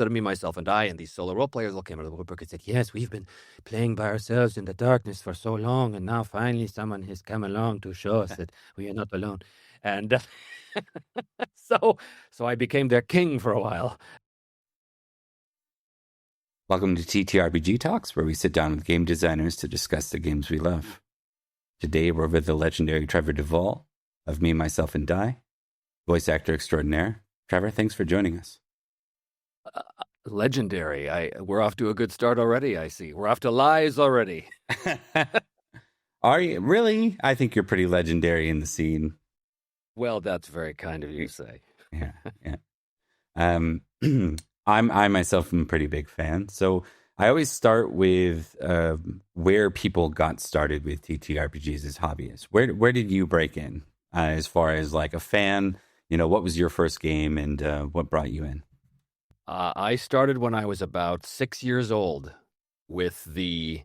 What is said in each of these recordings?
So to Me, Myself, and I, and these solo role players all came out of the woodwork and said, yes, we've been playing by ourselves in the darkness for so long, and now finally someone has come along to show us that we are not alone. And so I became their king for a while. Welcome to TTRPG Talks, where we sit down with game designers to discuss the games we love. Today, we're with the legendary Trevor Devall of Me, Myself, and I, voice actor extraordinaire. Trevor, thanks for joining us. Legendary. We're off to a good start already, I see. We're off to lies already. Are you? Really? I think you're pretty legendary in the scene. Well, that's very kind of you to say. Yeah. I myself am a pretty big fan. So I always start with where people got started with TTRPGs as hobbyists. Where did you break in as far as like a fan? You know, what was your first game and what brought you in? I started when I was about 6 years old with the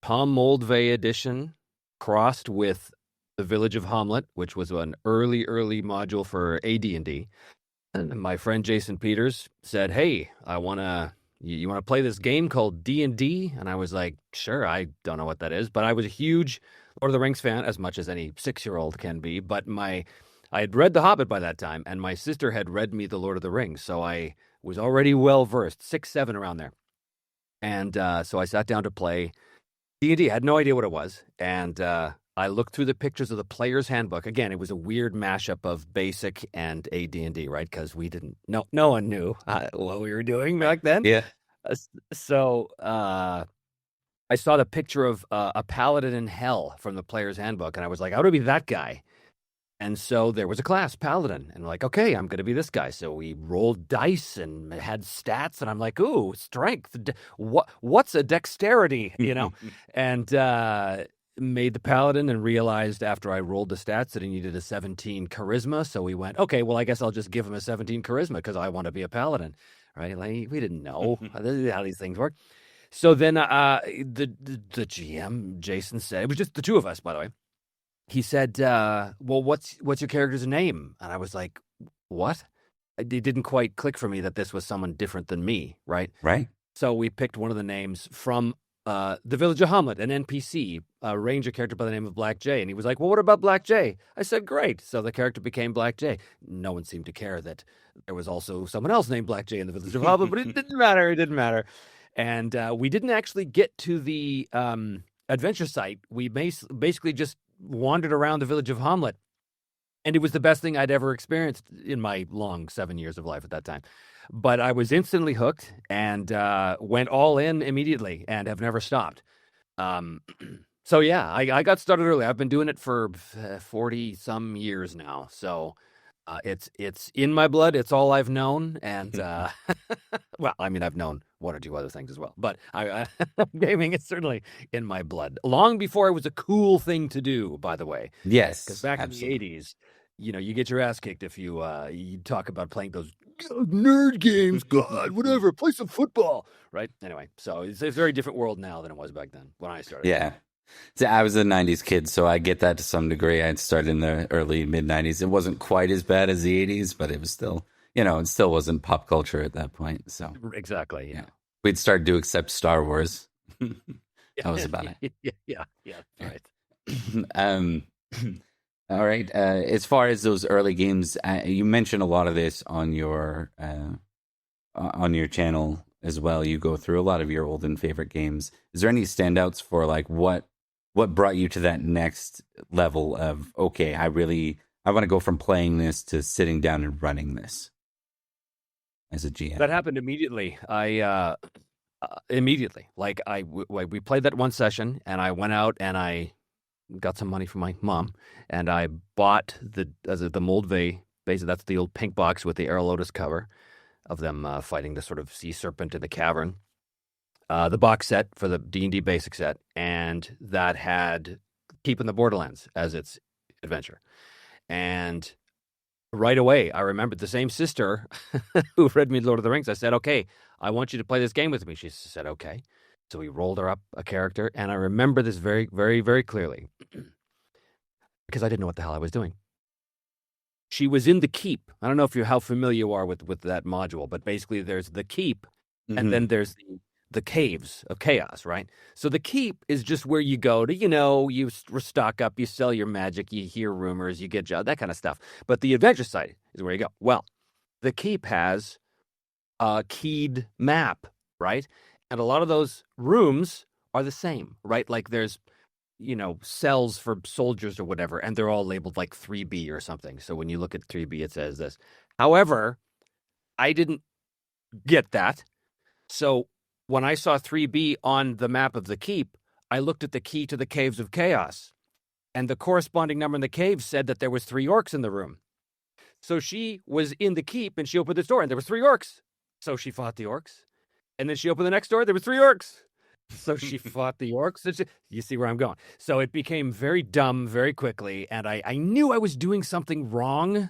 Tom Moldvay edition crossed with The Village of Hamlet, which was an early module for AD&D. And my friend Jason Peters said, hey, you want to play this game called D&D? And I was like, sure, I don't know what that is. But I was a huge Lord of the Rings fan, as much as any 6-year-old can be. But I had read The Hobbit by that time, and my sister had read me The Lord of the Rings. So I was already well-versed, 6, 7, around there. And so I sat down to play D&D. I had no idea what it was. And I looked through the pictures of the player's handbook. Again, it was a weird mashup of basic and AD&D, right? Because no one knew what we were doing back then. Yeah. So I saw the picture of a paladin in hell from the player's handbook, and I was like, I want to be that guy. And so there was a class, Paladin, and like, okay, I'm going to be this guy. So we rolled dice and had stats, and I'm like, ooh, strength. What's a dexterity, and made the Paladin and realized after I rolled the stats that he needed a 17 charisma. So we went, okay, well, I guess I'll just give him a 17 charisma because I want to be a Paladin, right? Like, we didn't know how these things work. So then the GM, Jason, said, it was just the two of us, by the way. He said, well, what's your character's name? And I was like, what? It didn't quite click for me that this was someone different than me, right? Right. So we picked one of the names from The Village of Hamlet, an NPC, a ranger character by the name of Black J. And he was like, well, what about Black J? I said, great. So the character became Black J. No one seemed to care that there was also someone else named Black J in The Village of Hamlet, but it didn't matter. It didn't matter. And we didn't actually get to the adventure site. We basically just wandered around the Village of Hamlet, and it was the best thing I'd ever experienced in my long 7 years of life at that time. But I was instantly hooked and went all in immediately and have never stopped. So yeah, I got started early. I've been doing it for 40 some years now. So it's in my blood. It's all I've known. And well, I mean, I've known one or two other things as well, but gaming is certainly in my blood. Long before it was a cool thing to do, by the way. Yes. Because back absolutely. in the 80s, you get your ass kicked if you talk about playing those nerd games. God, whatever, play some football, right? Anyway, so it's a very different world now than it was back then when I started. Yeah. See, I was a 90s kid, so I get that to some degree. I started in the early, mid-90s. It wasn't quite as bad as the 80s, but it was still, it still wasn't pop culture at that point. So Exactly, yeah. We'd started to accept Star Wars. That was about it. Yeah, right. All right. As far as those early games, you mentioned a lot of this on your channel as well. You go through a lot of your old and favorite games. Is there any standouts for like what brought you to that next level of, okay, I want to go from playing this to sitting down and running this as a GM? That happened immediately. Immediately. Like we played that one session, and I went out and I got some money from my mom, and I bought the Moldvay, basically that's the old pink box with the Arrow Lotus cover of them fighting the sort of sea serpent in the cavern. The box set for the D&D basic set, and that had Keeping the Borderlands as its adventure. And right away, I remembered the same sister who read me Lord of the Rings. I said, okay, I want you to play this game with me. She said, okay. So we rolled her up a character, and I remember this very, very, very clearly because I didn't know what the hell I was doing. She was in the keep. I don't know how familiar you are with that module, but basically there's the keep, And Hmm. then there's the caves of chaos, right? So the keep is just where you go to, you stock up, you sell your magic, you hear rumors, you get jobs, that kind of stuff. But the adventure site is where you go. Well, the keep has a keyed map, right? And a lot of those rooms are the same, right? Like there's, cells for soldiers or whatever, and they're all labeled like 3B or something. So when you look at 3B, it says this. However, I didn't get that. So when I saw 3B on the map of the keep, I looked at the key to the Caves of Chaos, and the corresponding number in the cave said that there was 3 orcs in the room. So she was in the keep, and she opened this door, and there was 3 orcs. So she fought the orcs, and then she opened the next door. There was 3 orcs. So she fought the orcs. You see where I'm going. So it became very dumb very quickly, and I knew I was doing something wrong,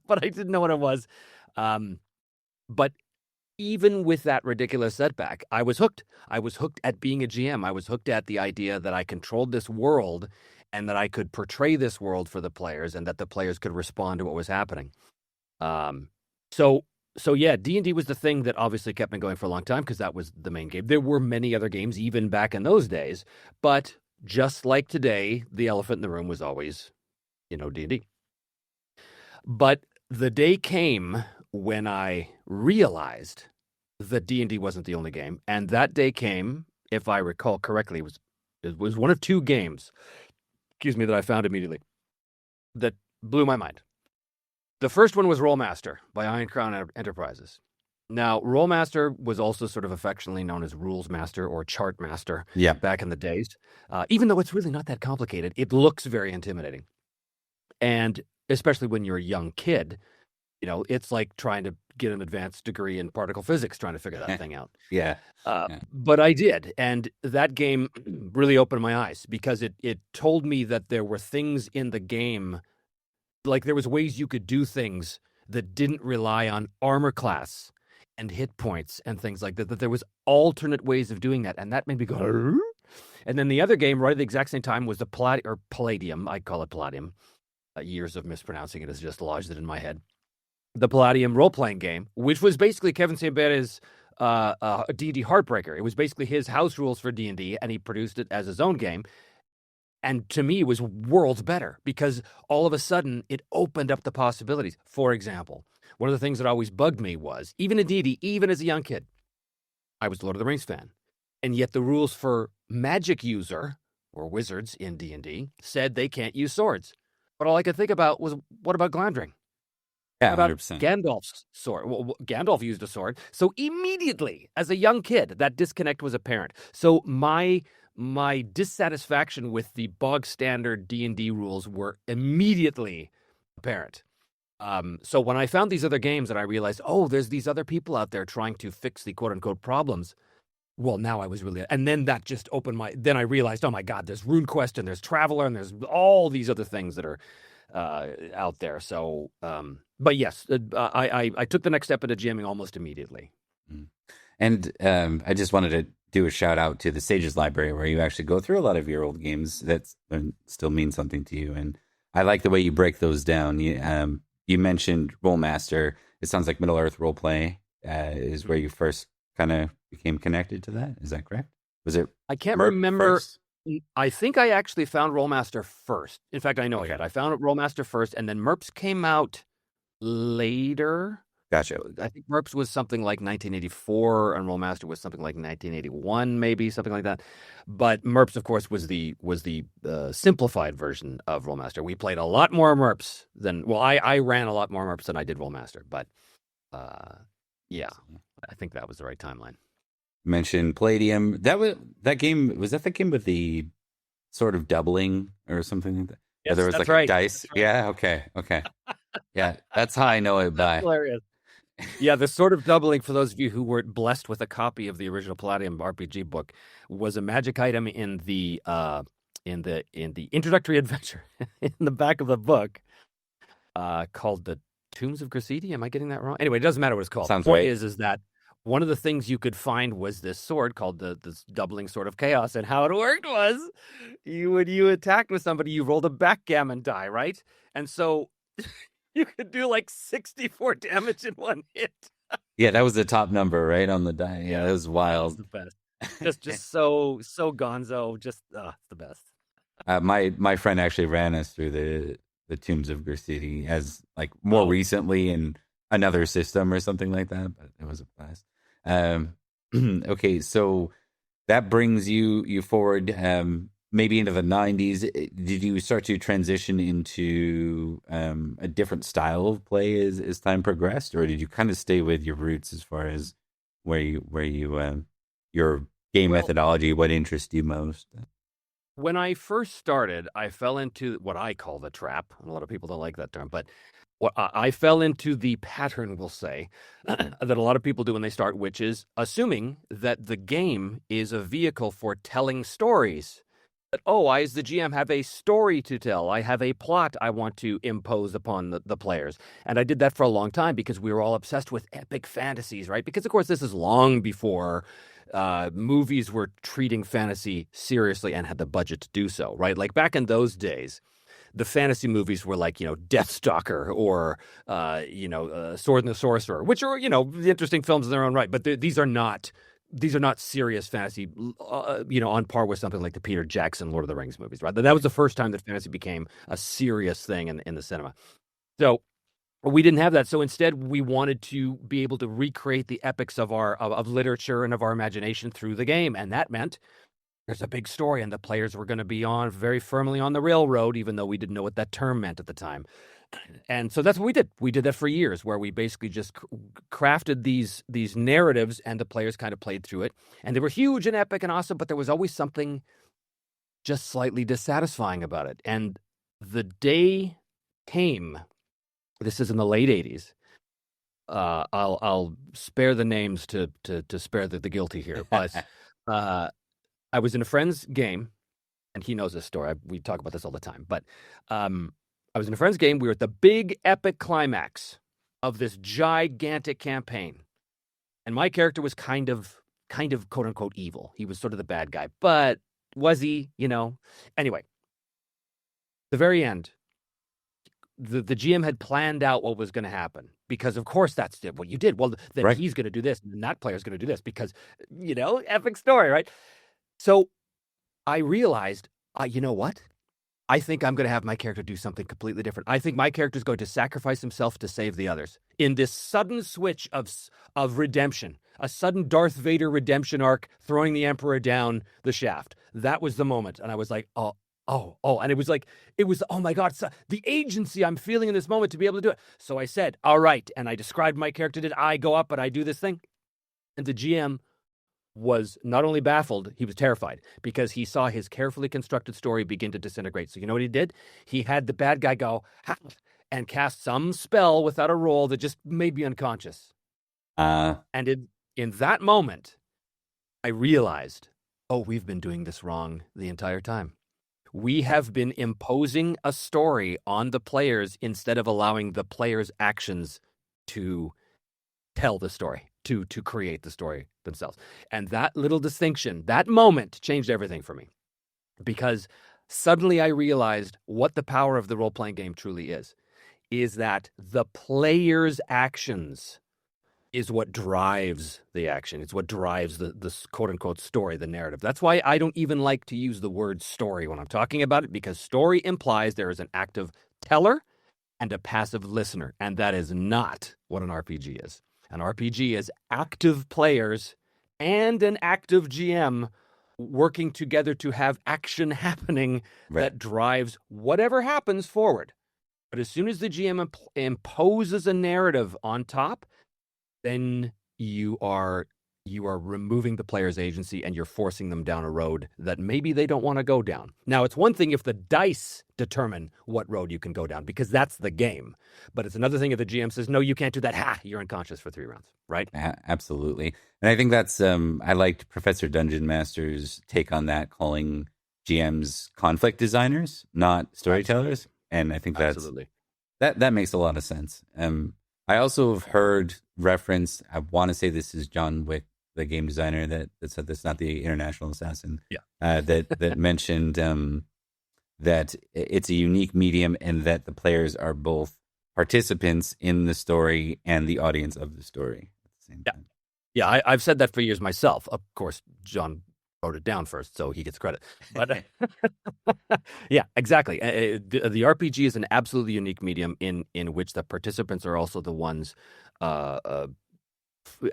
but I didn't know what it was. But even with that ridiculous setback, I was hooked. I was hooked at being a GM. I was hooked at the idea that I controlled this world and that I could portray this world for the players and that the players could respond to what was happening. Um, so yeah, D&D was the thing that obviously kept me going for a long time because that was the main game. There were many other games even back in those days, but just like today, the elephant in the room was always, D&D. But the day came when I realized that D&D wasn't the only game, and that day came, if I recall correctly, it was one of 2 games, that I found immediately that blew my mind. The first one was Rolemaster by Iron Crown Enterprises. Now, Rolemaster was also sort of affectionately known as Rules Master or Chart Master Yeah. back in the days. Even though it's really not that complicated, it looks very intimidating. And especially when you're a young kid, it's like trying to get an advanced degree in particle physics, trying to figure that thing out. Yeah. Yeah. But I did. And that game really opened my eyes because it told me that there were things in the game, like there was ways you could do things that didn't rely on armor class and hit points and things like that, that there was alternate ways of doing that. And that made me go, "Arr?" And then the other game right at the exact same time was the Palladium. I call it Palladium. Years of mispronouncing it has just lodged it in my head. The Palladium role-playing game, which was basically Kevin Saint-Bert's D&D Heartbreaker. It was basically his house rules for D&D, and he produced it as his own game. And to me, it was worlds better because all of a sudden, it opened up the possibilities. For example, one of the things that always bugged me was, even in D&D, even as a young kid, I was a Lord of the Rings fan. And yet the rules for magic user, or wizards in D&D, said they can't use swords. But all I could think about was, what about Glandring? Yeah. What about 100%. Gandalf's sword? Well, Gandalf used a sword. So immediately, as a young kid, that disconnect was apparent. So my dissatisfaction with the bog standard D&D rules were immediately apparent. So when I found these other games and I realized, oh, there's these other people out there trying to fix the quote unquote problems. Well, now I was really, and then that just opened then I realized, oh my God, there's RuneQuest and there's Traveler and there's all these other things that are out there. So, but yes, I took the next step into GMing almost immediately. And I just wanted to do a shout out to the Sages Library, where you actually go through a lot of your old games that still mean something to you. And I like the way you break those down. You mentioned Rolemaster. It sounds like Middle Earth Roleplay is where you first kind of became connected to that. Is that correct? Was it? I can't Merp remember. first? I think I actually found Rolemaster first. In fact, I know Okay. that. I found Rolemaster first, and then Merps came out later. Gotcha. I think Merps was something like 1984, and Rolemaster was something like 1981, maybe something like that. But Merps, of course, was the simplified version of Rolemaster. We played a lot more Merps than I ran a lot more Merps than I did Rolemaster. But yeah, I think that was the right timeline. Mentioned Palladium. That game. Was that the game with the sort of doubling or something like that? Yes, There was that's like right. a dice. That's right. Yeah. Okay. Yeah, that's how I know it by. That's hilarious. Yeah, the sort of doubling, for those of you who weren't blessed with a copy of the original Palladium RPG book, was a magic item in the introductory adventure in the back of the book, called the Tombs of Gracidi. Am I getting that wrong? Anyway, it doesn't matter what it's called. Sounds The point right. is that one of the things you could find was this sword called this doubling sword of chaos, and how it worked was you attacked with somebody, you rolled a backgammon die, right? And so you could do like 64 damage in one hit. Yeah, that was the top number, right, on the die. Yeah, Yeah, that was that was wild. the best. Just so gonzo. Just it's the best. My friend actually ran us through the Tombs of Graffiti as like more Oh, recently in another system or something like that, but it was a blast. Um, okay, so that brings you forward maybe into the 90s. Did you start to transition into a different style of play as time progressed, or did you kind of stay with your roots as far as where you your game well, methodology, what interests you most? when I first started, I fell into what I call the trap. A lot of people don't like that term, but what I fell into the pattern, we'll say, that a lot of people do when they start, which is assuming that the game is a vehicle for telling stories. That, oh, I, as the GM, have a story to tell. I have a plot I want to impose upon the players. And I did that for a long time because we were all obsessed with epic fantasies, right? Because, of course, this is long before movies were treating fantasy seriously and had the budget to do so, right? Like back in those days, the fantasy movies were like, Deathstalker or, Sword and the Sorcerer, which are, interesting films in their own right. But these are not serious fantasy, on par with something like the Peter Jackson Lord of the Rings movies, right? That was the first time that fantasy became a serious thing in the cinema. So we didn't have that. So instead, we wanted to be able to recreate the epics of literature and of our imagination through the game. And that meant there's a big story and the players were going to be on very firmly on the railroad, even though we didn't know what that term meant at the time. And so that's what we did. We did that for years, where we basically just crafted these narratives, and the players kind of played through it. And they were huge and epic and awesome, but there was always something just slightly dissatisfying about it. And the day came. This is in the late '80s. I'll spare the names to spare the guilty here, but I was in a friend's game, and he knows this story. We talk about this all the time, but I was in a friend's game. We were at the big epic climax of this gigantic campaign, and my character was kind of quote unquote evil. He was sort of the bad guy, but was he? Anyway, the very end, the GM had planned out what was going to happen, because of course that's what you did. Well, then Right. he's going to do this, and that player's going to do this, because epic story, right? So I realized, you know what? I think I'm going to have my character do something completely different. I think my character is going to sacrifice himself to save the others in this sudden switch of redemption, a sudden Darth Vader redemption arc, throwing the Emperor down the shaft. That was the moment, and I was like, oh, and it was, oh my God, the agency I'm feeling in this moment to be able to do it. So I said, all right, and I described my character. Did I go up and I do this thing? And the GM was not only baffled, he was terrified, because he saw his carefully constructed story begin to disintegrate. So you know what he did? He had the bad guy go, ha, and cast some spell without a roll that just made me unconscious. And in that moment, I realized, oh, we've been doing this wrong the entire time. We have been imposing a story on the players instead of allowing the players' actions to tell the story, to create the story themselves. And that little distinction, that moment, changed everything for me, because suddenly I realized what the power of the role-playing game truly is that the player's actions is what drives the action. It's what drives the quote-unquote story, the narrative. That's why I don't even like to use the word story when I'm talking about it, because story implies there is an active teller and a passive listener, and that is not what an RPG is. An RPG is active players and an active GM working together to have action happening Right. that drives whatever happens forward. But as soon as the GM imposes a narrative on top, then you are removing the player's agency, and you're forcing them down a road that maybe they don't want to go down. Now, it's one thing if the dice determine what road you can go down, because that's the game. But it's another thing if the GM says, no, you can't do that. Ha, you're unconscious for 3 rounds, right? Absolutely. And I think that's I liked Professor Dungeon Master's take on that, calling GMs conflict designers, not storytellers. And I think Absolutely. that makes a lot of sense. I also have heard reference, I want to say this is John Wick, the game designer that said this, not the International Assassin. Yeah. That mentioned that it's a unique medium, and that the players are both participants in the story and the audience of the story. same Yeah. time. Yeah, I've said that for years myself. Of course, John wrote it down first, so he gets credit. But yeah, exactly. The RPG is an absolutely unique medium in which the participants are also the ones uh, uh,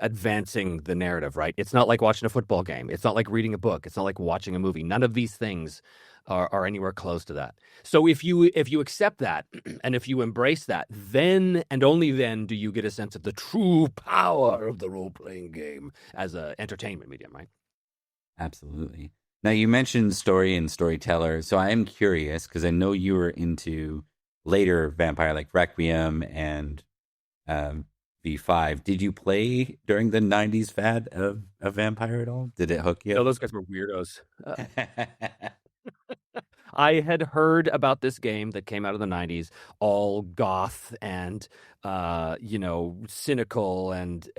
advancing the narrative, right? It's not like watching a football game. It's not like reading a book. It's not like watching a movie. None of these things are anywhere close to that. So if you accept that and if you embrace that, then and only then do you get a sense of the true power of the role-playing game as an entertainment medium, right? Absolutely. Now you mentioned story and storyteller, so I am curious because I know you were into later vampire like Requiem and um, V5. Did you play during the '90s fad of vampire at all? Did it hook No, you? those guys were weirdos. I had heard about this game that came out of the 90s, all goth and cynical and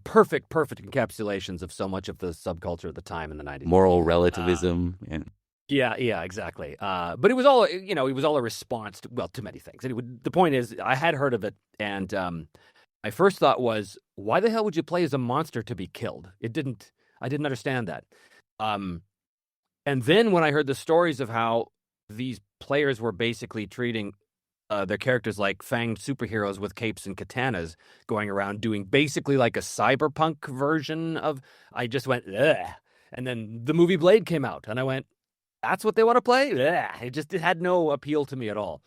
perfect encapsulations of so much of the subculture at the time in the 90s. Moral Uh, relativism. And yeah, exactly. But it was all, it was all a response to many things. Anyway, the point is, I had heard of it, and my first thought was, why the hell would you play as a monster to be killed? I didn't understand that. Um, and then when I heard the stories of how these players were basically treating their characters like fanged superheroes with capes and katanas, going around doing basically like a cyberpunk version of, I just went, ugh. And then the movie Blade came out, and I went, that's what they want to play? Ugh. It had no appeal to me at all.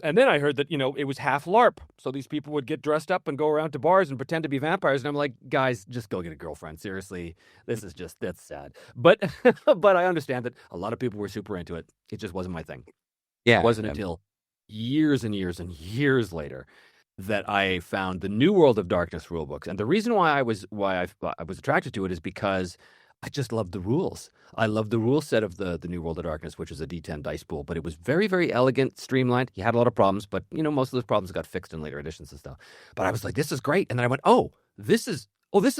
And then I heard that, it was half LARP. So these people would get dressed up and go around to bars and pretend to be vampires. And I'm like, guys, just go get a girlfriend. Seriously, that's sad. But but I understand that a lot of people were super into it. It just wasn't my thing. It yeah, wasn't until years and years and years later that I found the New World of Darkness rulebooks. And the reason why I was attracted to it is because I just loved the rules. I loved the rule set of the New World of Darkness, which was a D10 dice pool, but it was very, very elegant, streamlined. You had a lot of problems, but most of those problems got fixed in later editions and stuff. But I was like, this is great. And then I went, this is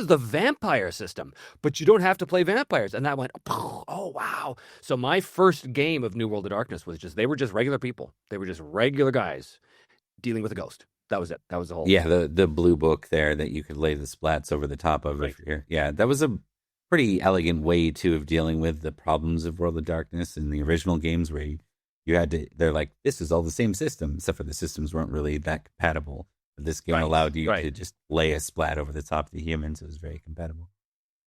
the vampire system, but you don't have to play vampires. And I went, oh, wow. So my first game of New World of Darkness was they were just regular people. They were just regular guys dealing with a ghost. That was it. That was the whole. yeah. The blue book there that you could lay the splats over the top of. Right. Yeah, that was a pretty elegant way too of dealing with the problems of World of Darkness in the original games, where you had to. They're like, this is all the same system, except for the systems weren't really that compatible. But this game allowed you to just lay a splat over the top of the humans. It was very compatible.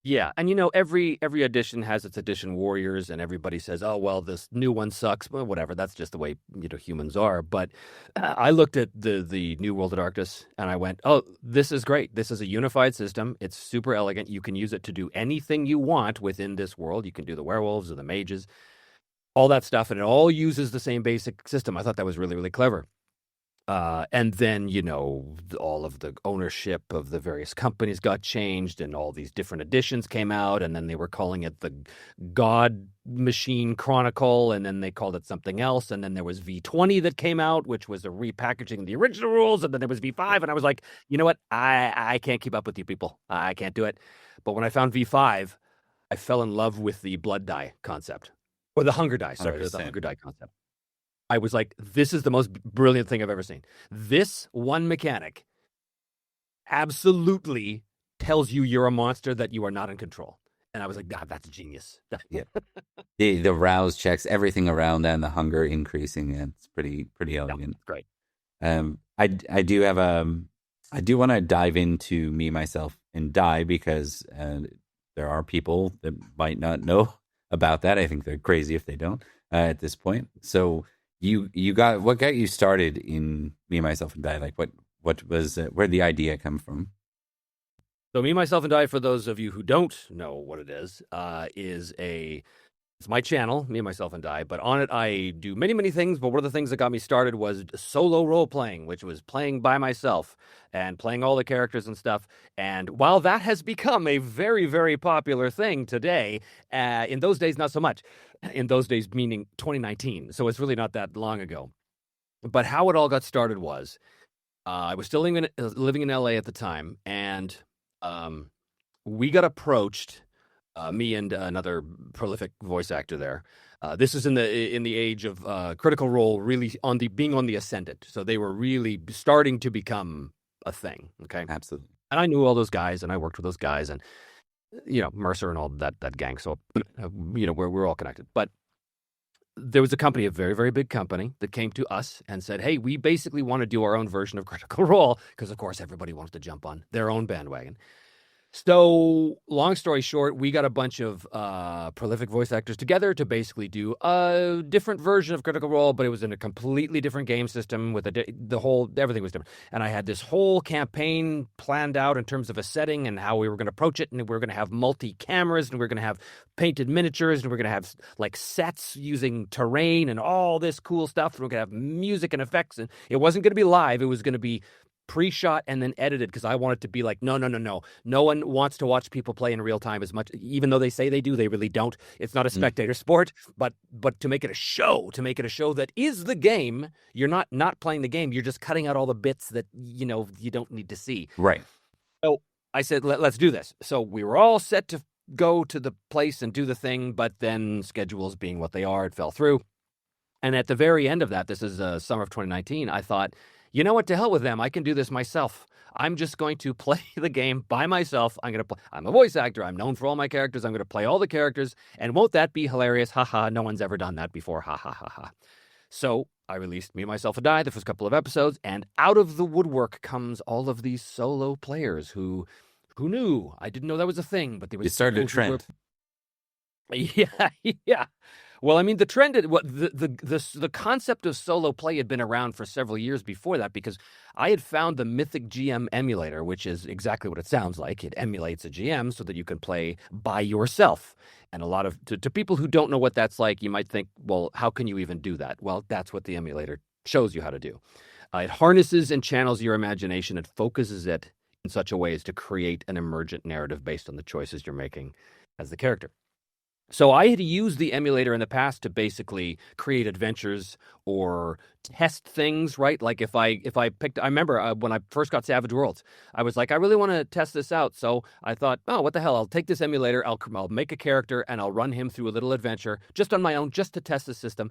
Yeah, and every edition has its edition warriors, and everybody says, "Oh well, this new one sucks." Well, whatever. That's just the way humans are. But I looked at the New World of Darkness, and I went, "Oh, this is great. This is a unified system. It's super elegant. You can use it to do anything you want within this world. You can do the werewolves or the mages, all that stuff, and it all uses the same basic system." I thought that was really, really clever. And then, all of the ownership of the various companies got changed and all these different editions came out. And then they were calling it the God Machine Chronicle. And then they called it something else. And then there was V20 that came out, which was a repackaging of the original rules. And then there was V5. And I was like, you know what? I can't keep up with you people. I can't do it. But when I found V5, I fell in love with the blood die concept. Or the hunger die. Sorry, the hunger die concept. I was like, this is the most brilliant thing I've ever seen. This one mechanic absolutely tells you you're a monster, that you are not in control. And I was like, God, that's genius. Yeah. The rouse checks, everything around that, and the hunger increasing. Yeah, it's pretty elegant. Yeah, great. I do have I do want to dive into Me, Myself, and Die because there are people that might not know about that. I think they're crazy if they don't at this point. So what got you started in Me, Myself, and Die? Like what was where'd the idea come from? So Me, Myself, and Die, for those of you who don't know what it is it's my channel, Me, Myself, and Die. But on it, I do many, many things. But one of the things that got me started was solo role playing, which was playing by myself and playing all the characters and stuff. And while that has become a very, very popular thing today, in those days, not so much. In those days, meaning 2019. So it's really not that long ago. But how it all got started was I was still living in LA at the time, and we got approached. Me and another prolific voice actor there. This is in the age of Critical Role really being on the ascendant. So they were really starting to become a thing. Okay, Absolutely. And I knew all those guys, and I worked with those guys, and Mercer and all that gang. So we're all connected. But there was a company, a very, very big company, that came to us and said, "Hey, we basically want to do our own version of Critical Role," because of course everybody wants to jump on their own bandwagon. So, long story short, we got a bunch of prolific voice actors together to basically do a different version of Critical Role, but it was in a completely different game system with everything was different. And I had this whole campaign planned out in terms of a setting and how we were going to approach it, and we were going to have multi-cameras, and we are going to have painted miniatures, and we are going to have like sets using terrain and all this cool stuff. And we're going to have music and effects, and it wasn't going to be live. It was going to be pre-shot and then edited, because I want it to be like, no. No one wants to watch people play in real time as much, even though they say they do, they really don't. It's not a spectator sport, but to make it a show, that is the game, you're not playing the game, you're just cutting out all the bits that, you don't need to see. Right. So I said, let's do this. So we were all set to go to the place and do the thing, but then schedules being what they are, it fell through. And at the very end of that, this is summer of 2019, I thought, you know what, to hell with them. I can do this myself. I'm just going to play the game by myself. I'm a voice actor. I'm known for all my characters. I'm going to play all the characters. And won't that be hilarious? Ha ha. No one's ever done that before. Ha ha ha ha. So I released Me, Myself, and Die, the first couple of episodes. And out of the woodwork comes all of these solo players who knew. I didn't know that was a thing, but they were. You started a trend. Yeah, yeah. Well, I mean, the trend, the concept of solo play had been around for several years before that, because I had found the Mythic GM emulator, which is exactly what it sounds like. It emulates a GM so that you can play by yourself. And a lot of, to people who don't know what that's like, you might think, well, how can you even do that? Well, that's what the emulator shows you how to do. It harnesses and channels your imagination. It focuses it in such a way as to create an emergent narrative based on the choices you're making as the character. So I had used the emulator in the past to basically create adventures or test things, right? Like if I picked, I remember when I first got Savage Worlds, I was like, I really want to test this out. So I thought, oh, what the hell? I'll take this emulator, I'll make a character, and I'll run him through a little adventure just on my own, just to test the system.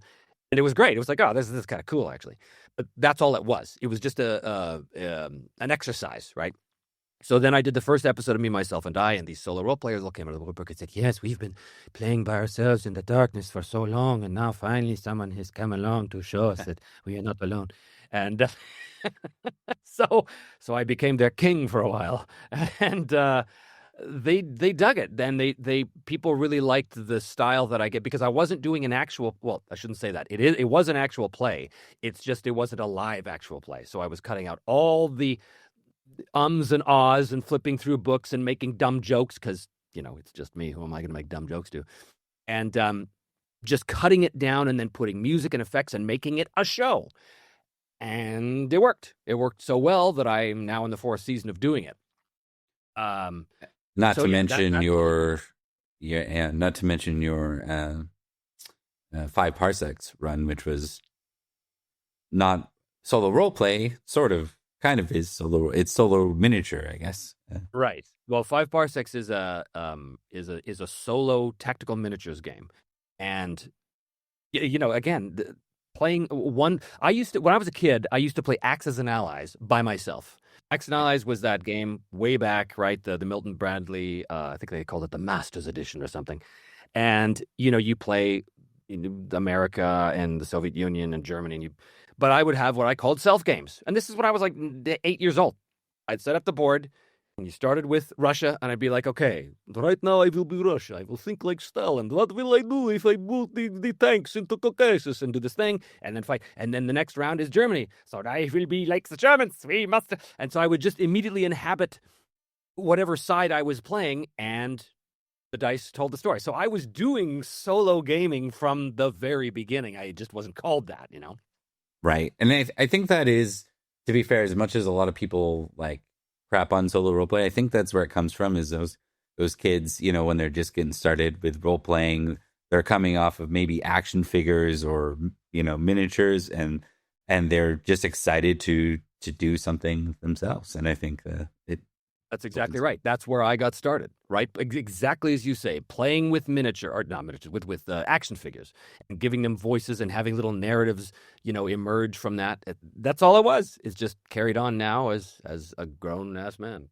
And it was great. It was like, oh, this is kind of cool, actually. But that's all it was. It was just an exercise, right? So then I did the first episode of Me, Myself, and Die, and these solo role players all came out of the woodwork and said, yes, we've been playing by ourselves in the darkness for so long, and now finally someone has come along to show us that we are not alone. And so I became their king for a while, and they dug it. Then people really liked the style that I get, because I wasn't doing an actual, well, I shouldn't say that. It was an actual play. It's just it wasn't a live actual play. So I was cutting out all the ums and ahs and flipping through books and making dumb jokes, because it's just me. Who am I going to make dumb jokes to? And just cutting it down and then putting music and effects and making it a show. And it worked. It worked so well that I'm now in the 4th season of doing it. Not to mention your 5 parsecs run, which was not solo role play, sort of. Kind of is solo. It's solo miniature, I guess. Right. Well, 5 parsecs is a solo tactical miniatures game, and again, playing one. When I was a kid, I used to play Axis and Allies by myself. Axis and Allies was that game way back, right? The Milton Bradley. I think they called it the Masters Edition or something. And you play America and the Soviet Union and Germany, and but I would have what I called self games. And this is when I was like 8 years old. I'd set up the board, and you started with Russia, and I'd be like, okay, right now I will be Russia. I will think like Stalin. What will I do if I move the tanks into Caucasus and do this thing and then fight? And then the next round is Germany. So I will be like the Germans. We must. And so I would just immediately inhabit whatever side I was playing, and the dice told the story. So I was doing solo gaming from the very beginning. I just wasn't called that, Right. And I think that is, to be fair, as much as a lot of people like crap on solo roleplay, I think that's where it comes from, is those kids, when they're just getting started with role playing, they're coming off of maybe action figures or, miniatures, and they're just excited to do something themselves. And I think that's exactly right. That's where I got started, right? Exactly as you say, playing with with action figures and giving them voices and having little narratives, emerge from that. That's all it was. It's just carried on now as a grown-ass man.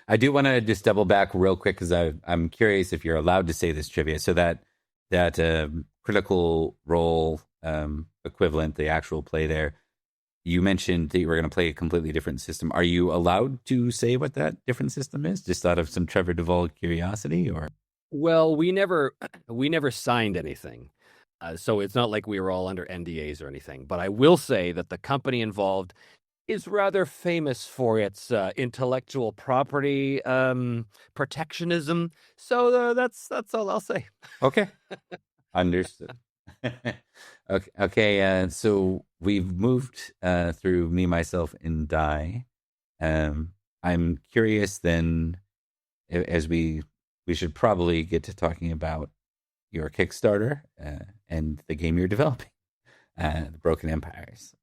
I do want to just double back real quick because I'm curious if you're allowed to say this trivia. So that critical role equivalent, the actual play there, you mentioned that you were going to play a completely different system. Are you allowed to say what that different system is, just out of some Trevor Devall curiosity, or? Well, we never signed anything, so it's not like we were all under NDAs or anything. But I will say that the company involved is rather famous for its intellectual property protectionism. So that's all I'll say. Okay, understood. Okay. So we've moved through me, myself, and die. I'm curious then, as we should probably get to talking about your Kickstarter and the game you're developing, the Broken Empires.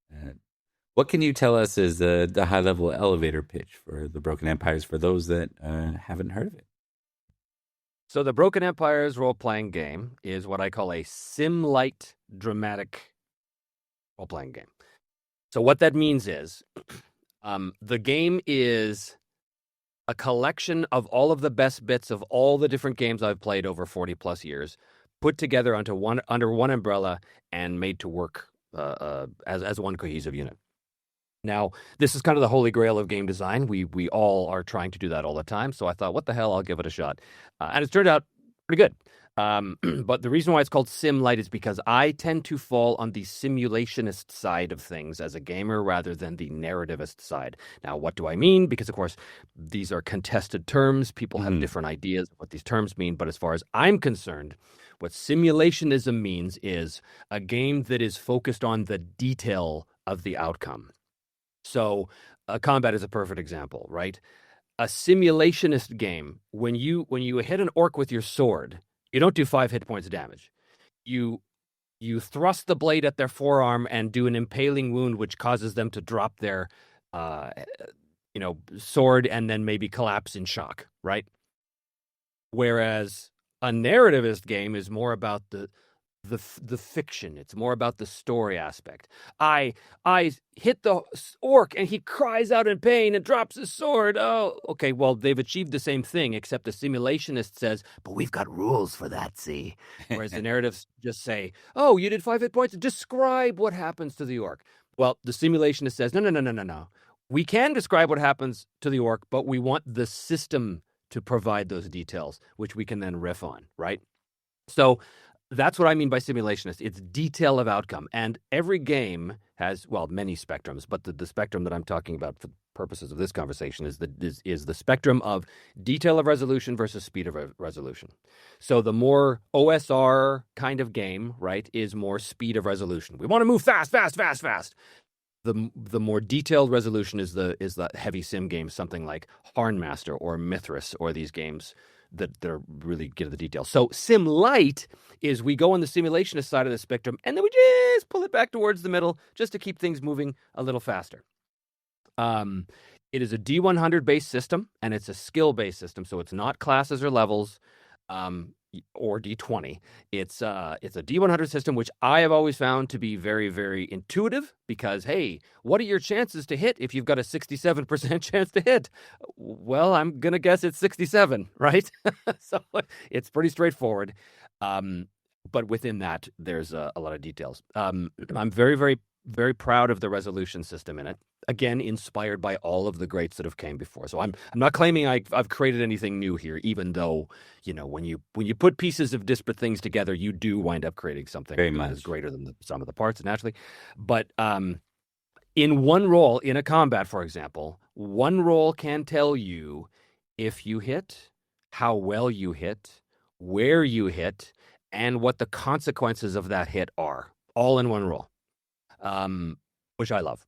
What can you tell us is the high level elevator pitch for the Broken Empires for those that haven't heard of it? So the Broken Empires role-playing game is what I call a Sim-lite dramatic role-playing game. So what that means is the game is a collection of all of the best bits of all the different games I've played over 40 plus years, put together under one umbrella and made to work as one cohesive unit. Now, this is kind of the holy grail of game design. We all are trying to do that all the time. So I thought, what the hell, I'll give it a shot. And it's turned out pretty good. But the reason why it's called Sim-lite is because I tend to fall on the simulationist side of things as a gamer rather than the narrativist side. Now, what do I mean? Because, of course, these are contested terms. People have different ideas of what these terms mean. But as far as I'm concerned, what simulationism means is a game that is focused on the detail of the outcome. So combat is a perfect example, right? A simulationist game, when you hit an orc with your sword, you don't do 5 hit points of damage. You thrust the blade at their forearm and do an impaling wound, which causes them to drop their sword and then maybe collapse in shock, right? Whereas a narrativist game is more about the fiction. It's more about the story aspect. I hit the orc and he cries out in pain and drops his sword. Oh, okay. Well, they've achieved the same thing, except the simulationist says, "But we've got rules for that, see?" Whereas the narratives just say, "Oh, you did 5 hit points. Describe what happens to the orc." Well, the simulationist says, "No, no, no, no, no, no. We can describe what happens to the orc, but we want the system to provide those details, which we can then riff on, right?" So that's what I mean by simulationist. It's detail of outcome. And every game has, well, many spectrums, but the spectrum that I'm talking about for purposes of this conversation is the spectrum of detail of resolution versus speed of resolution. So the more OSR kind of game, right, is more speed of resolution. We want to move fast, fast, fast, fast. The more detailed resolution is the heavy sim games, something like Harnmaster or Mithras, or these games that really get to the details. So Sim-lite is we go on the simulationist side of the spectrum, and then we just pull it back towards the middle just to keep things moving a little faster. It is a D100 based system, and it's a skill based system, so it's not classes or levels. Or D20. It's a D100 system, which I have always found to be very, very intuitive because, hey, what are your chances to hit if you've got a 67% chance to hit? Well, I'm going to guess it's 67, right? So it's pretty straightforward. But within that, there's a lot of details. I'm very, very, very proud of the resolution system in it. Again, inspired by all of the greats that have came before. So I'm not claiming I've created anything new here, even though, when you put pieces of disparate things together, you do wind up creating something that is greater than the sum of the parts, naturally. But in one roll, in a combat, for example, one roll can tell you if you hit, how well you hit, where you hit, and what the consequences of that hit are, all in one roll, which I love.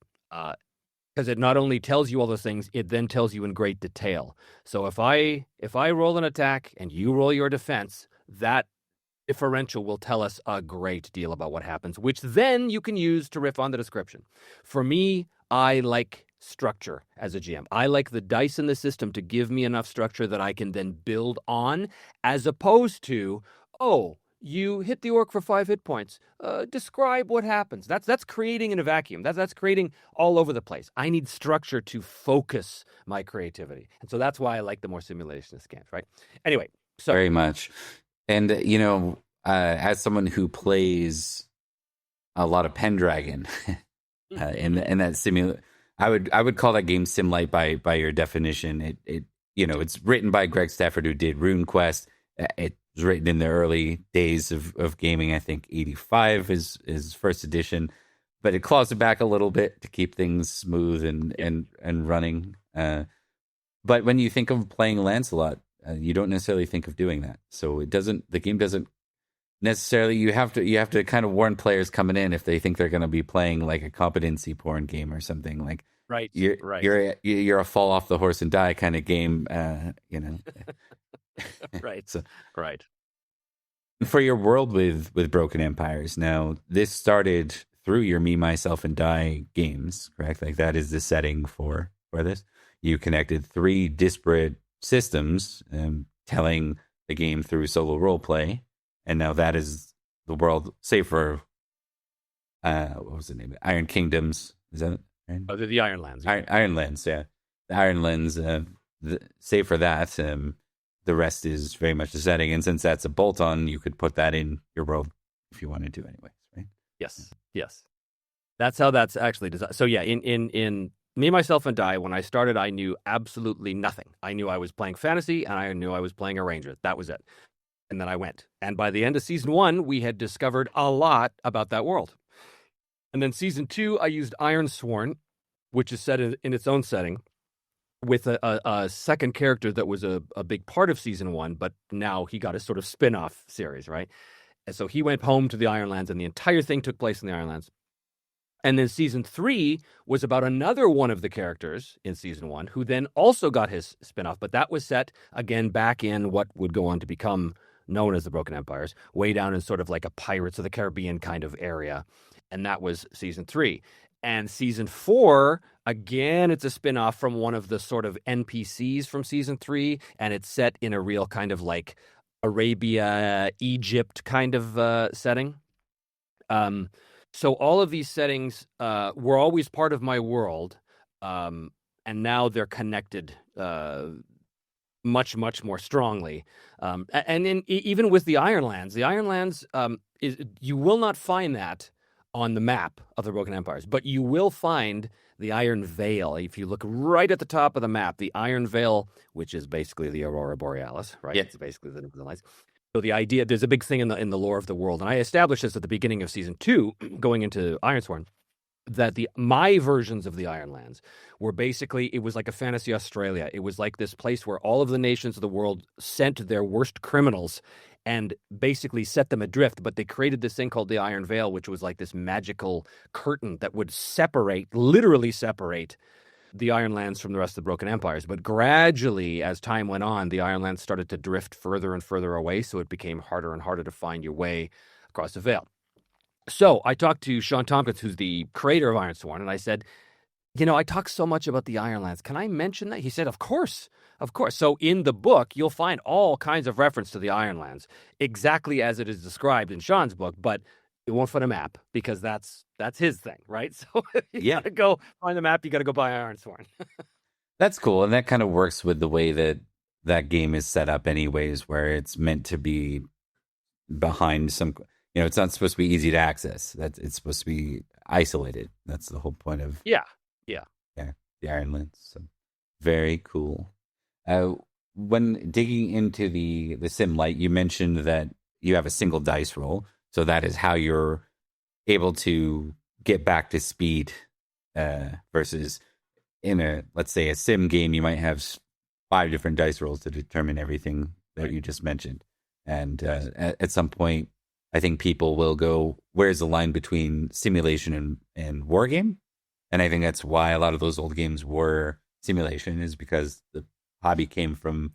Because it not only tells you all those things, it then tells you in great detail. So if I roll an attack and you roll your defense, that differential will tell us a great deal about what happens, which then you can use to riff on the description. For me, I like structure as a GM. I like the dice in the system to give me enough structure that I can then build on, as opposed to, oh, You hit the orc for 5 hit points. Describe what happens. That's creating in a vacuum. That's creating all over the place. I need structure to focus my creativity. And so that's why I like the more simulationist games, right? Anyway, so Very much. And, as someone who plays a lot of Pendragon in that I would call that game Sim-lite by your definition. It's written by Greg Stafford, who did RuneQuest. It was written in the early days of gaming. I think 85 is first edition, but it claws it back a little bit to keep things smooth and running. But when you think of playing Lancelot, you don't necessarily think of doing that. So the game doesn't necessarily. You have to kind of warn players coming in if they think they're going to be playing like a competency porn game or something. Like, right, you're a fall off the horse and die kind of game. Right. So, right. for your world with Broken Empires, now this started through your Me, Myself, and Die games, correct? Like that is the setting for this. You connected 3 disparate systems, telling the game through solo role play, and now that is the world. Save for what was the name? Iron Kingdoms. Is that it? Right? Oh, the Ironlands. Ironlands, yeah, the Ironlands. Save for that, the rest is very much the setting. And since that's a bolt-on, you could put that in your world if you wanted to, anyways, right? Yes. That's how that's actually designed. So yeah, in Me, Myself, and Die, when I started, I knew absolutely nothing. I knew I was playing fantasy, and I knew I was playing a ranger. That was it. And then I went. And by the end of season 1, we had discovered a lot about that world. And then season 2, I used Ironsworn, which is set in its own setting, with a second character that was a big part of season 1, but now he got a sort of spin-off series, right? And so he went home to the Ironlands, and the entire thing took place in the Ironlands. And then season 3 was about another one of the characters in season 1, who then also got his spin-off, but that was set, again, back in what would go on to become known as the Broken Empires, way down in sort of like a Pirates of the Caribbean kind of area. And that was season 3. And season 4, again, it's a spin-off from one of the sort of NPCs from season 3, and it's set in a real kind of like Arabia, Egypt kind of setting. So all of these settings were always part of my world, and now they're connected much, much more strongly. And even with the Ironlands, you will not find that on the map of the Broken Empires, but you will find the Iron Veil. If you look right at the top of the map, the Iron Veil, which is basically the Aurora Borealis, right? Yeah. It's basically the Northern Lights. So the idea, there's a big thing in the lore of the world, and I established this at the beginning of season 2, going into Ironsworn, that my versions of the Ironlands were basically, it was like a fantasy Australia. It was like this place where all of the nations of the world sent their worst criminals and basically set them adrift, but they created this thing called the Iron Veil, which was like this magical curtain that would literally separate the Ironlands from the rest of the Broken Empires. But gradually, as time went on, the Ironlands started to drift further and further away, so it became harder and harder to find your way across the Veil. So I talked to Sean Tompkins, who's the creator of Ironsworn, and I said, I talk so much about the Ironlands. Can I mention that? He said, of course. So in the book, you'll find all kinds of reference to the Ironlands, exactly as it is described in Sean's book, but it won't find a map because that's his thing, right? So you gotta go find the map. You got to go buy Ironsworn. That's cool, and that kind of works with the way that game is set up, anyways, where it's meant to be behind some. It's not supposed to be easy to access. It's supposed to be isolated. That's the whole point of yeah, the Ironlands. So very cool. When digging into the Sim-lite, you mentioned that you have a single dice roll. So that is how you're able to get back to speed versus in let's say a sim game, you might have 5 different dice rolls to determine everything that you just mentioned. And at some point, I think people will go, where's the line between simulation and war game? And I think that's why a lot of those old games were simulation, is because the hobby came from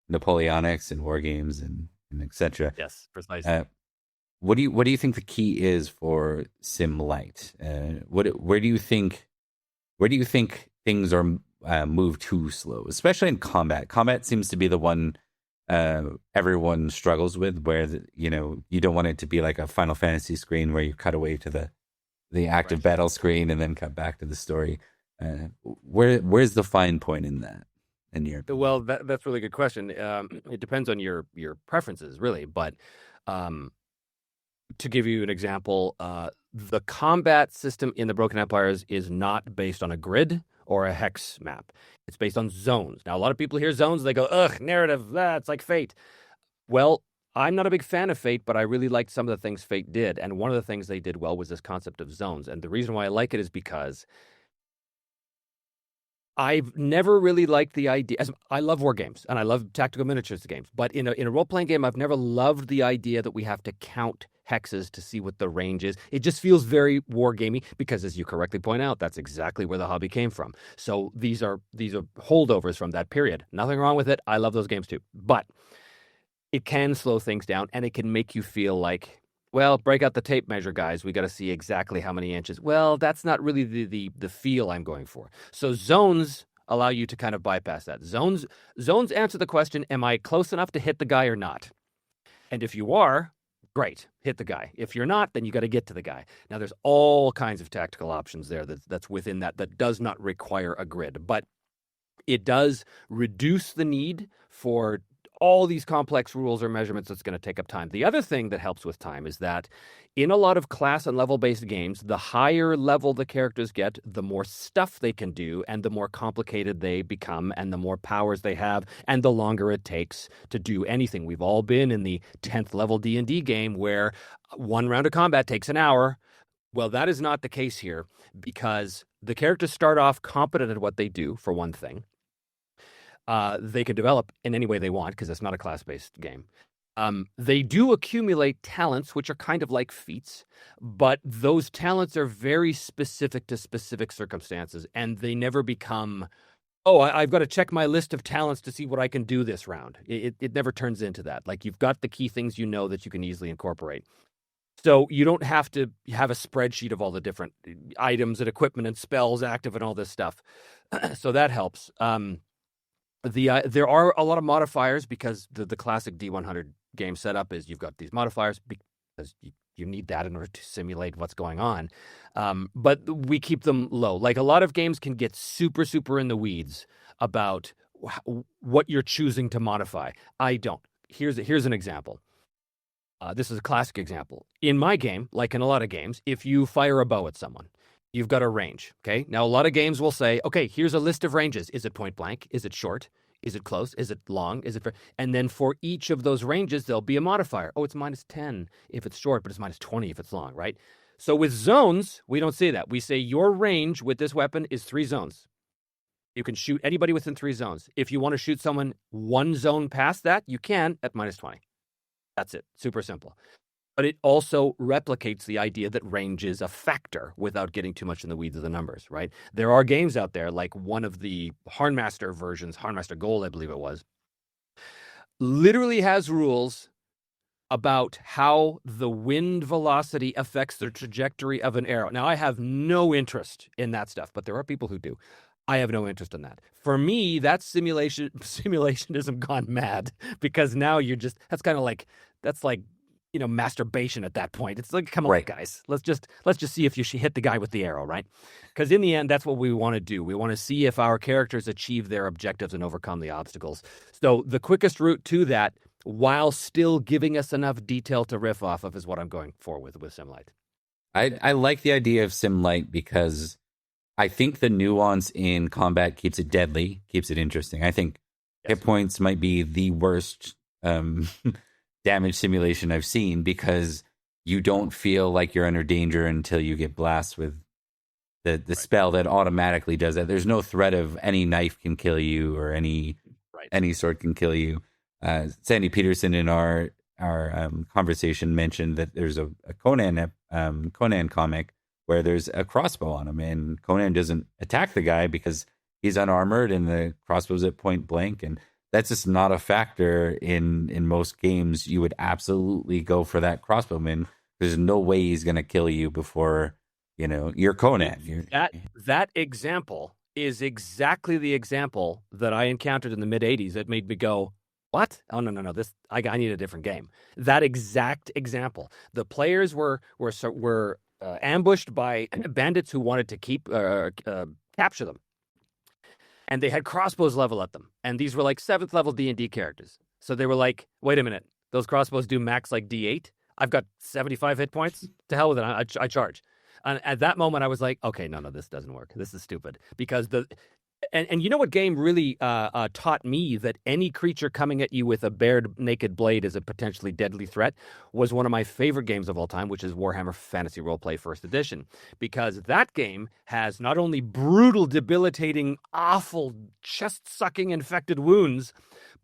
Napoleonics and war games and etc. Yes, precisely. What do you think the key is for Sim-lite? Where do you think things are moved too slow, especially in combat? Combat seems to be the one everyone struggles with, where you don't want it to be like a Final Fantasy screen where you cut away to the active Right. battle screen and then cut back to the story. Where's the fine point in that, in your opinion? Well, that's a really good question. It depends on your preferences, really. But um, to give you an example, the combat system in the Broken Empires is not based on a grid or a hex map. It's based on zones. Now, a lot of people hear zones, they go, ugh, narrative, it's like Fate. Well, I'm not a big fan of Fate, but I really liked some of the things Fate did. And one of the things they did well was this concept of zones. And the reason why I like it is because I've never really liked the idea. I love war games and I love tactical miniatures games, but in a role playing game, I've never loved the idea that we have to count hexes to see what the range is. It just feels very war gamey because, as you correctly point out, that's exactly where the hobby came from. So these are holdovers from that period. Nothing wrong with it. I love those games too, but it can slow things down and it can make you feel like, well, break out the tape measure, guys. We got to see exactly how many inches. Well, that's not really the feel I'm going for. So zones allow you to kind of bypass that. Zones answer the question, am I close enough to hit the guy or not? And if you are, great, hit the guy. If you're not, then you got to get to the guy. Now there's all kinds of tactical options there that's within that does not require a grid, but it does reduce the need for all these complex rules or measurements that's going to take up time. The other thing that helps with time is that in a lot of class and level-based games, the higher level the characters get, the more stuff they can do and the more complicated they become and the more powers they have and the longer it takes to do anything. We've all been in the 10th level D&D game where one round of combat takes an hour. Well, that is not the case here because the characters start off competent at what they do, for one thing. They can develop in any way they want because it's not a class-based game. They do accumulate talents, which are kind of like feats, but those talents are very specific to specific circumstances, and they never become, oh, I've got to check my list of talents to see what I can do this round. It never turns into that. Like, you've got the key things you know that you can easily incorporate. So you don't have to have a spreadsheet of all the different items and equipment and spells active and all this stuff. So that helps. There are a lot of modifiers because the classic D100 game setup is you've got these modifiers because you need that in order to simulate what's going on. But we keep them low. Like, a lot of games can get super, super in the weeds about what you're choosing to modify. I don't. Here's an example. This is a classic example. In my game, like in a lot of games, if you fire a bow at someone, you've got a range, okay? Now, a lot of games will say, okay, here's a list of ranges. Is it point blank? Is it short? Is it close? Is it long? Is it... And then for each of those ranges, there'll be a modifier. Oh, it's -10 if it's short, but it's -20 if it's long, right? So with zones, we don't say that. We say your range with this weapon is 3 zones. You can shoot anybody within 3 zones. If you want to shoot someone 1 zone past that, you can at -20. That's it. Super simple. But it also replicates the idea that range is a factor without getting too much in the weeds of the numbers, right? There are games out there, like one of the Harnmaster versions, Harnmaster Gold, I believe it was, literally has rules about how the wind velocity affects the trajectory of an arrow. Now, I have no interest in that stuff, but there are people who do. I have no interest in that. For me, that's simulationism gone mad, because now that's kind of like, that's like, masturbation at that point. It's like, come on, Right. guys, let's just see if you should hit the guy with the arrow, right? Because in the end, that's what we want to do. We want to see if our characters achieve their objectives and overcome the obstacles. So the quickest route to that, while still giving us enough detail to riff off of, is what I'm going for with Sim-lite. I like the idea of Sim-lite because I think the nuance in combat keeps it deadly, keeps it interesting. I think Yes. hit points might be the worst damage simulation I've seen, because you don't feel like you're under danger until you get blasted with the spell that automatically does that. There's no threat of any knife can kill you or any sword can kill you. Sandy Peterson in our conversation mentioned that there's a Conan comic where there's a crossbow on him, and Conan doesn't attack the guy because he's unarmored and the crossbow's at point blank, and that's just not a factor in most games. You would absolutely go for that crossbowman. There's no way he's going to kill you before, you're Conan. That example is exactly the example that I encountered in the mid-'80s that made me go, What? Oh no! This I need a different game. That exact example. The players were ambushed by bandits who wanted to capture them, and they had crossbows level at them, and these were like 7th level D&D characters. So they were like, "Wait a minute, those crossbows do max like D8. I've got 75 hit points. To hell with it. I charge." And at that moment, I was like, "Okay, no, this doesn't work. This is stupid." Because and you know what game really taught me that any creature coming at you with a bared naked blade is a potentially deadly threat was one of my favorite games of all time, which is Warhammer Fantasy Roleplay First Edition, because that game has not only brutal, debilitating, awful, chest-sucking infected wounds,